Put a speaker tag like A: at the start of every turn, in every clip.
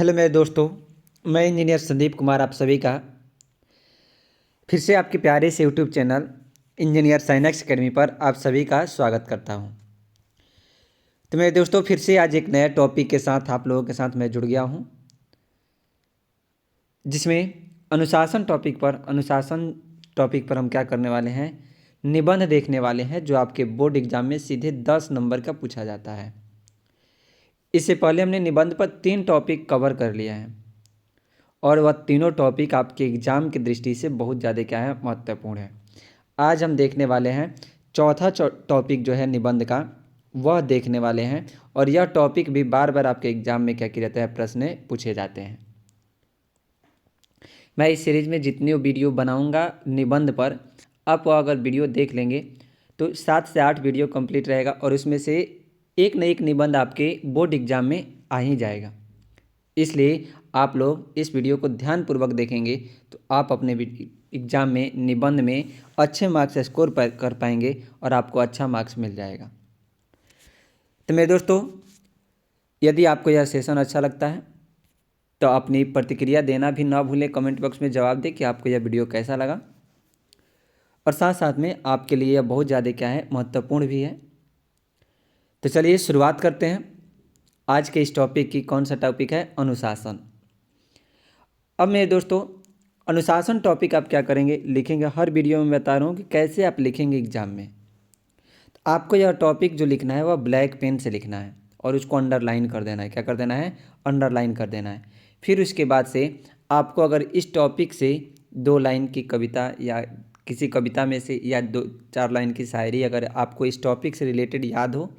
A: Hello मेरे दोस्तों, मैं इंजीनियर संदीप कुमार आप सभी का फिर से आपके प्यारे से YouTube channel engineer sine x academy पर आप सभी का स्वागत करता हूं। तो मेरे दोस्तों, फिर से आज एक नया टॉपिक के साथ आप लोगों के साथ मैं जुड़ गया हूं, जिसमें अनुशासन टॉपिक पर हम क्या करने वाले हैं, निबंध देखने वाले हैं जो आपके बोर्ड एग्जाम में सीधे 10 नंबर का पूछा जाता है। इससे पहले हमने निबंध पर 3 टॉपिक कवर कर लिया है और वह तीनों टॉपिक आपके एग्ज़ाम की दृष्टि से बहुत ज़्यादा क्या है, महत्वपूर्ण है। आज हम देखने वाले हैं चौथा टॉपिक जो है निबंध का, वह देखने वाले हैं और यह टॉपिक भी बार बार आपके एग्ज़ाम में क्या किया जाता है, प्रश्न पूछे जाते हैं। मैं इस सीरीज़ में जितनी वीडियो बनाऊंगा निबंध पर, आप अगर वीडियो देख लेंगे तो 7 से 8 वीडियो कंप्लीट रहेगा और उसमें से एक न एक निबंध आपके बोर्ड एग्ज़ाम में आ ही जाएगा। इसलिए आप लोग इस वीडियो को ध्यानपूर्वक देखेंगे तो आप अपने एग्ज़ाम में निबंध में अच्छे मार्क्स स्कोर कर पाएंगे और आपको अच्छा मार्क्स मिल जाएगा। तो मेरे दोस्तों, यदि आपको यह सेशन अच्छा लगता है तो अपनी प्रतिक्रिया देना भी ना भूलें, कमेंट बॉक्स में जवाब दें कि आपको यह वीडियो कैसा लगा। और साथ साथ में आपके लिए यह बहुत ज़्यादा क्या है, महत्वपूर्ण भी है। तो चलिए शुरुआत करते हैं आज के इस टॉपिक की। कौन सा टॉपिक है? अनुशासन। अब मेरे दोस्तों, अनुशासन टॉपिक आप क्या करेंगे, लिखेंगे। हर वीडियो में बता रहा हूँ कि कैसे आप लिखेंगे एग्जाम में। तो आपको यह टॉपिक जो लिखना है वह ब्लैक पेन से लिखना है और उसको अंडरलाइन कर देना है। क्या कर देना है? अंडरलाइन कर देना है। फिर उसके बाद से आपको अगर इस टॉपिक से 2 लाइन की कविता या किसी कविता में से या 2-4 लाइन की शायरी अगर आपको इस टॉपिक से रिलेटेड याद हो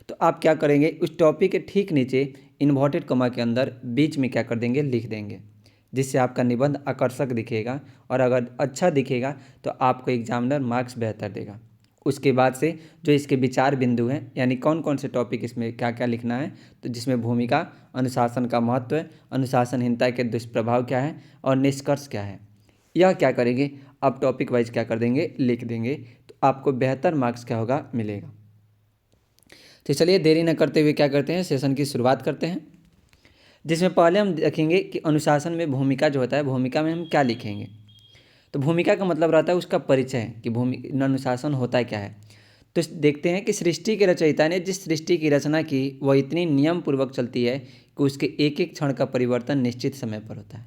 A: तो आप क्या करेंगे, उस टॉपिक के ठीक नीचे इन्वर्टेड कॉमा के अंदर बीच में क्या कर देंगे, लिख देंगे, जिससे आपका निबंध आकर्षक दिखेगा और अगर अच्छा दिखेगा तो आपको एग्जामिनर मार्क्स बेहतर देगा। उसके बाद से जो इसके विचार बिंदु हैं, यानी कौन कौन से टॉपिक इसमें क्या क्या लिखना है, तो जिसमें भूमिका, अनुशासन का महत्व है, अनुशासनहीनता के दुष्प्रभाव क्या है और निष्कर्ष क्या है, यह क्या करेंगे आप टॉपिक वाइज क्या कर देंगे, लिख देंगे। तो आपको बेहतर मार्क्स क्या होगा, मिलेगा। तो चलिए देरी न करते हुए क्या करते हैं, सेशन की शुरुआत करते हैं, जिसमें पहले हम देखेंगे कि अनुशासन में भूमिका जो होता है, भूमिका में हम क्या लिखेंगे। तो भूमिका का मतलब रहता है उसका परिचय कि अनुशासन होता क्या है। तो देखते हैं कि सृष्टि के रचयिता ने जिस सृष्टि की रचना की वह इतनी नियम पूर्वक चलती है कि उसके एक एक क्षण का परिवर्तन निश्चित समय पर होता है।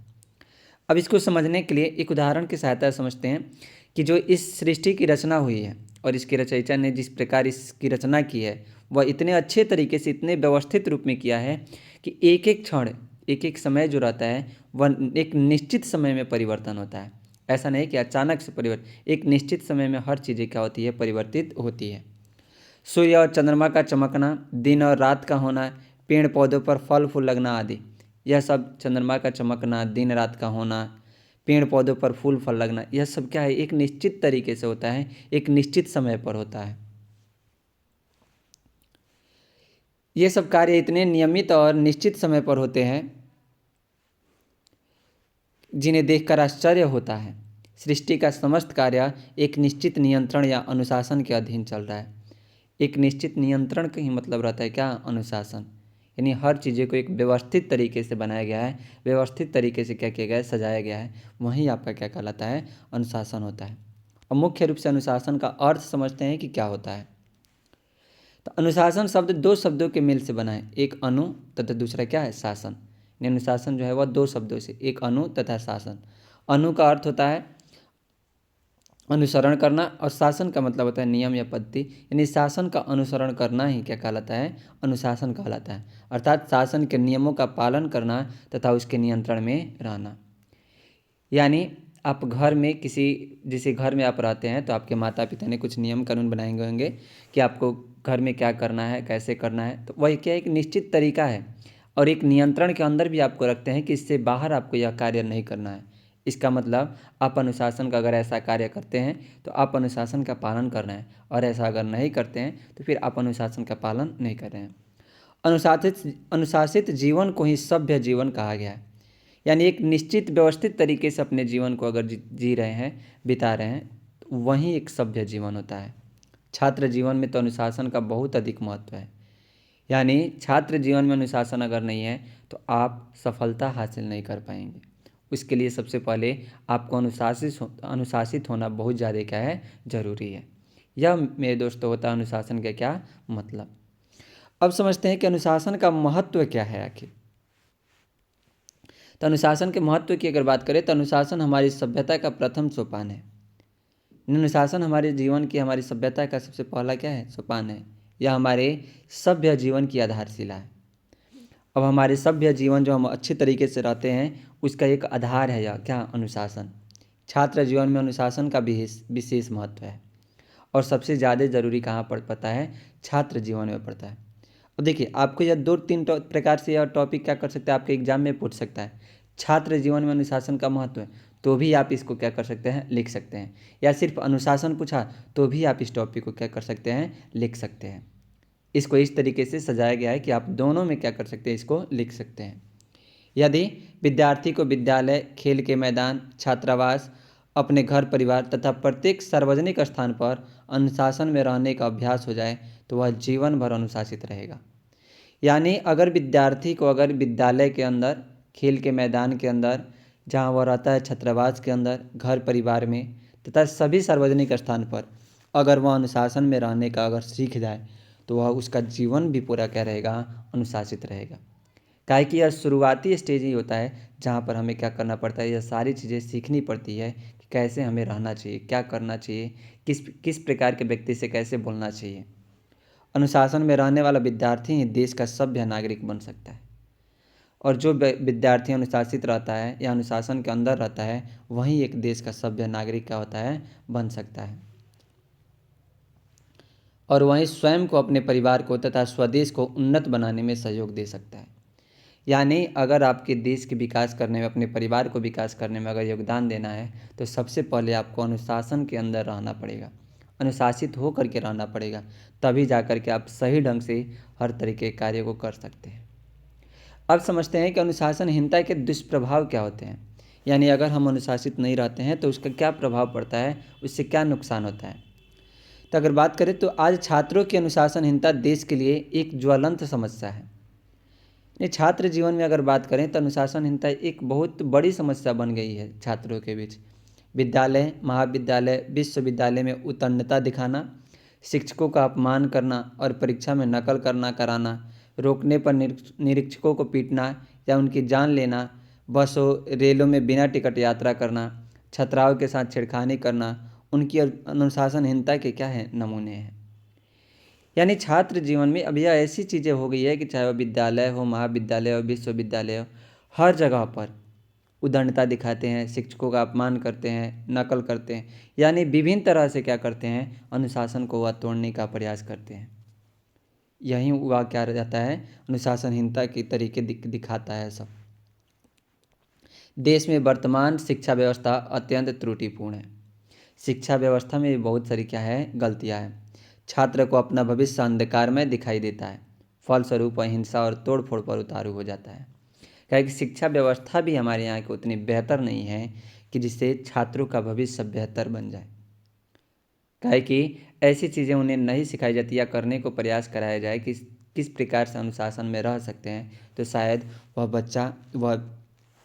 A: अब इसको समझने के लिए एक उदाहरण की सहायता से समझते हैं कि जो इस सृष्टि की रचना हुई है और इसके रचयिता ने जिस प्रकार इसकी रचना की है वह इतने अच्छे तरीके से, इतने व्यवस्थित रूप में किया है कि एक एक क्षण, एक एक समय जो रहता है वह एक निश्चित समय में परिवर्तन होता है। ऐसा नहीं कि अचानक से परिवर्तन, एक निश्चित समय में हर चीज़ें क्या होती है, परिवर्तित होती है। सूर्य और चंद्रमा का चमकना, दिन और रात का होना, पेड़ पौधों पर फल फूल लगना आदि, यह सब चंद्रमा का चमकना, दिन रात का होना, पेड़ पौधों पर फूल फल लगना, यह सब क्या है, एक निश्चित तरीके से होता है, एक निश्चित समय पर होता है। ये सब कार्य इतने नियमित और निश्चित समय पर होते हैं जिन्हें देखकर आश्चर्य होता है। सृष्टि का समस्त कार्य एक निश्चित नियंत्रण या अनुशासन के अधीन चल रहा है। एक निश्चित नियंत्रण का ही मतलब रहता है क्या, अनुशासन। यानी हर चीज़ों को एक व्यवस्थित तरीके से बनाया गया है, व्यवस्थित तरीके से क्या किया गया है, सजाया गया है, वहीं आपका क्या कहलाता है, अनुशासन होता है। और मुख्य रूप से अनुशासन का अर्थ समझते हैं कि क्या होता है। तो अनुशासन शब्द 2 शब्दों के मेल से बना है, एक अनु तथा दूसरा क्या है, शासन। अनुशासन जो है वह 2 शब्दों से, एक अनु तथा शासन। अनु का अर्थ होता है अनुसरण करना और शासन का मतलब होता है नियम या पद्धति, यानी शासन का अनुसरण करना ही क्या कहलाता है, अनुशासन कहलाता है। अर्थात शासन के नियमों का पालन करना तथा उसके नियंत्रण में रहना। यानी आप घर में जिसे घर में आप रहते हैं तो आपके माता पिता ने कुछ नियम कानून बनाए होंगे कि आपको घर में क्या करना है, कैसे करना है। तो वही क्या, एक निश्चित तरीका है और एक नियंत्रण के अंदर भी आपको रखते हैं कि इससे बाहर आपको यह कार्य नहीं करना है। इसका मतलब आप अनुशासन का अगर ऐसा कार्य करते हैं तो आप अनुशासन का पालन कर रहे हैं, और ऐसा अगर नहीं करते हैं तो फिर आप अनुशासन का पालन नहीं कर रहे हैं। अनुशासित जीवन को ही सभ्य जीवन कहा गया है। यानी एक निश्चित व्यवस्थित तरीके से अपने जीवन को अगर जी रहे हैं, बिता रहे हैं, तो वही एक सभ्य जीवन होता है। छात्र जीवन में तो अनुशासन का बहुत अधिक महत्व है। यानी छात्र जीवन में अनुशासन अगर नहीं है तो आप सफलता हासिल नहीं कर पाएंगे। उसके लिए सबसे पहले आपको अनुशासित होना बहुत ज़्यादा क्या है, ज़रूरी है। यह मेरे दोस्तों होता है अनुशासन का क्या मतलब। अब समझते हैं कि अनुशासन का महत्व क्या है आखिर। तो अनुशासन के महत्व की अगर बात करें तो अनुशासन हमारी सभ्यता का प्रथम सोपान है। अनुशासन हमारे जीवन की, हमारी सभ्यता का सबसे पहला क्या है, सोपान है। यह हमारे सभ्य जीवन की आधारशिला है। अब हमारे सभ्य जीवन जो हम अच्छे तरीके से रहते हैं उसका एक आधार है यह क्या, अनुशासन। छात्र जीवन में अनुशासन का भी विशेष महत्व है और सबसे ज़्यादा ज़रूरी कहाँ पर पड़ता है, छात्र जीवन में पड़ता है। अब देखिए आपको यह 2-3 प्रकार से यह टॉपिक क्या कर सकता है, आपके एग्जाम में पूछ सकता है। छात्र जीवन में अनुशासन का महत्व है तो भी आप इसको क्या कर सकते हैं, लिख सकते हैं। या सिर्फ अनुशासन पूछा तो भी आप इस टॉपिक को क्या कर सकते हैं, लिख सकते हैं। इसको इस तरीके से सजाया गया है कि आप दोनों में क्या कर सकते हैं, इसको लिख सकते हैं। यदि विद्यार्थी को विद्यालय, खेल के मैदान, छात्रावास, अपने घर परिवार तथा प्रत्येक सार्वजनिक स्थान पर अनुशासन में रहने का अभ्यास हो जाए तो वह जीवन भर अनुशासित रहेगा। यानी अगर विद्यार्थी को अगर विद्यालय के अंदर, खेल के मैदान के अंदर, जहाँ वह रहता है छात्रावास के अंदर, घर परिवार में तथा सभी सार्वजनिक स्थान पर अगर वह अनुशासन में रहने का अगर सीख जाए तो वह उसका जीवन भी पूरा क्या रहेगा, अनुशासित रहेगा। काहे कि यह शुरुआती स्टेज ही होता है जहाँ पर हमें क्या करना पड़ता है, यह सारी चीज़ें सीखनी पड़ती है कि कैसे हमें रहना चाहिए, क्या करना चाहिए, किस किस प्रकार के व्यक्ति से कैसे बोलना चाहिए। अनुशासन में रहने वाला विद्यार्थी ही देश का सभ्य नागरिक बन सकता है और जो विद्यार्थी अनुशासित रहता है या अनुशासन के अंदर रहता है वही एक देश का सभ्य नागरिक का होता है, बन सकता है और वहीं स्वयं को, अपने परिवार को तथा स्वदेश को उन्नत बनाने में सहयोग दे सकता है। यानी अगर आपके देश के विकास करने में, अपने परिवार को विकास करने में अगर योगदान देना है तो सबसे पहले आपको अनुशासन के अंदर रहना पड़ेगा, अनुशासित हो करके रहना पड़ेगा, तभी जा कर के आप सही ढंग से हर तरीके के कार्य को कर सकते हैं। अब समझते हैं कि अनुशासनहीनता के दुष्प्रभाव क्या होते हैं। यानी अगर हम अनुशासित नहीं रहते हैं तो उसका क्या प्रभाव पड़ता है, उससे क्या नुकसान होता है। तो अगर बात करें तो आज छात्रों की अनुशासनहीनता देश के लिए एक ज्वलंत समस्या है। ये छात्र जीवन में अगर बात करें तो अनुशासनहीनता एक बहुत बड़ी समस्या बन गई है छात्रों के बीच। विद्यालय, महाविद्यालय, विश्वविद्यालय में उत्तीर्णता दिखाना, शिक्षकों का अपमान करना और परीक्षा में नकल करना कराना, रोकने पर निरीक्षकों को पीटना या उनकी जान लेना, बसों रेलों में बिना टिकट यात्रा करना, छात्राओं के साथ छेड़खानी करना, उनकी अनुशासनहीनता के क्या हैं, नमूने हैं। यानी छात्र जीवन में अब यह ऐसी चीज़ें हो गई है कि चाहे वह विद्यालय हो, महाविद्यालय हो, विश्वविद्यालय हो, हर जगह पर उद्दंडता दिखाते हैं, शिक्षकों का अपमान करते हैं, नकल करते हैं, यानी विभिन्न तरह से क्या करते हैं, अनुशासन को वह तोड़ने का प्रयास करते हैं। यही वह क्या रहता है, अनुशासनहीनता के तरीके दिखाता है सब। देश में वर्तमान शिक्षा व्यवस्था अत्यंत त्रुटिपूर्ण है। शिक्षा व्यवस्था में भी बहुत सारी क्या है, गलतियाँ हैं। छात्र को अपना भविष्य अंधकार में दिखाई देता है, फलस्वरूप हिंसा और तोड़फोड़ पर उतारू हो जाता है। क्योंकि शिक्षा व्यवस्था भी हमारे यहाँ की उतनी बेहतर नहीं है कि जिससे छात्रों का भविष्य बेहतर बन जाए। काहे कि ऐसी चीज़ें उन्हें नहीं सिखाई जाती या करने को प्रयास कराया जाए कि किस प्रकार से अनुशासन में रह सकते हैं, तो शायद वह बच्चा, वह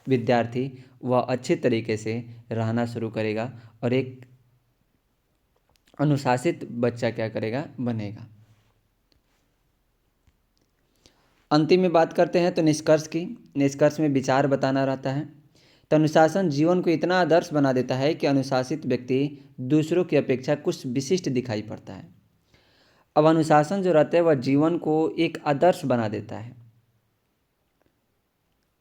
A: विद्यार्थी वह अच्छे तरीके से रहना शुरू करेगा और एक अनुशासित बच्चा क्या करेगा, बनेगा। अंतिम में बात करते हैं तो निष्कर्ष की। निष्कर्ष में विचार बताना रहता है। तो अनुशासन जीवन को इतना आदर्श बना देता है कि अनुशासित व्यक्ति दूसरों की अपेक्षा कुछ विशिष्ट दिखाई पड़ता है। अब अनुशासन जो रहता है वह जीवन को एक आदर्श बना देता है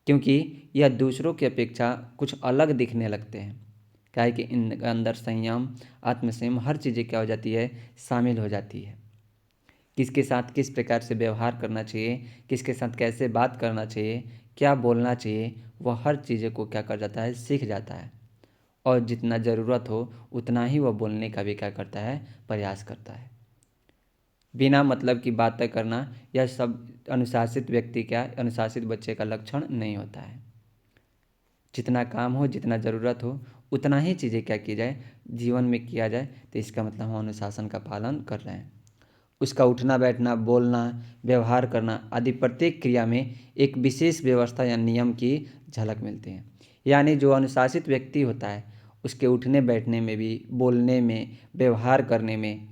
A: क्योंकि यह दूसरों की अपेक्षा कुछ अलग दिखने लगते हैं। क्या है कि इनके अंदर संयम, आत्मसंयम, हर चीज़ें क्या हो जाती है, शामिल हो जाती है। किसके साथ किस प्रकार से व्यवहार करना चाहिए, किसके साथ कैसे बात करना चाहिए, क्या बोलना चाहिए, वह हर चीज़ें को क्या कर जाता है, सीख जाता है और जितना ज़रूरत हो उतना ही वह बोलने का भी क्या करता है, प्रयास करता है। बिना मतलब की बातें करना यह सब अनुशासित व्यक्ति क्या, अनुशासित बच्चे का लक्षण नहीं होता है। जितना काम हो, जितना ज़रूरत हो उतना ही चीज़ें क्या की जाए, जीवन में किया जाए, तो इसका मतलब हम अनुशासन का पालन कर रहे हैं। उसका उठना बैठना, बोलना, व्यवहार करना आदि प्रत्येक क्रिया में एक विशेष व्यवस्था या नियम की झलक मिलती है। यानी जो अनुशासित व्यक्ति होता है उसके उठने बैठने में भी, बोलने में, व्यवहार करने में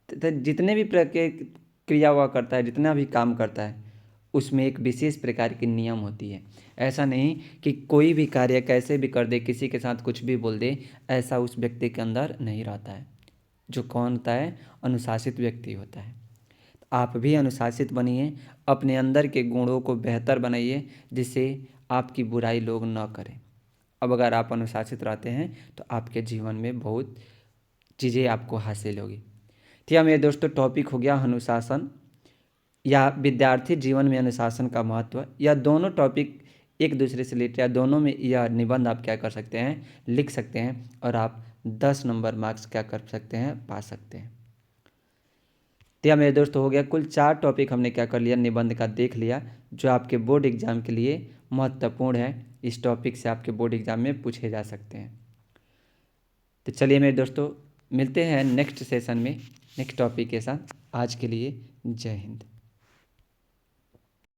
A: तथा जितने भी क्रिया हुआ करता है, जितना भी काम करता है उसमें एक विशेष प्रकार की नियम होती है। ऐसा नहीं कि कोई भी कार्य कैसे भी कर दे, किसी के साथ कुछ भी बोल दे, ऐसा उस व्यक्ति के अंदर नहीं रहता है। जो कौन होता है? अनुशासित व्यक्ति होता है। आप भी अनुशासित बनिए, अपने अंदर के गुणों को बेहतर बनाइए जिससे आपकी बुराई लोग न करें। अब अगर आप अनुशासित रहते हैं तो आपके जीवन में बहुत चीज़ें आपको हासिल होगी। ठीक है मेरे दोस्तों, टॉपिक हो गया अनुशासन या विद्यार्थी जीवन में अनुशासन का महत्व। या दोनों टॉपिक एक दूसरे से रिलेटेड, या दोनों में यह निबंध आप क्या कर सकते हैं? लिख सकते हैं और आप 10 नंबर मार्क्स क्या कर सकते हैं? पा सकते हैं। तो यह मेरे दोस्तों हो गया, कुल 4 टॉपिक हमने क्या कर लिया? निबंध का देख लिया, जो आपके बोर्ड एग्जाम के लिए महत्वपूर्ण है। इस टॉपिक से आपके बोर्ड एग्जाम में पूछे जा सकते हैं। तो चलिए मेरे दोस्तों, मिलते हैं नेक्स्ट सेशन में नेक्स्ट टॉपिक के साथ। आज के लिए जय हिंद।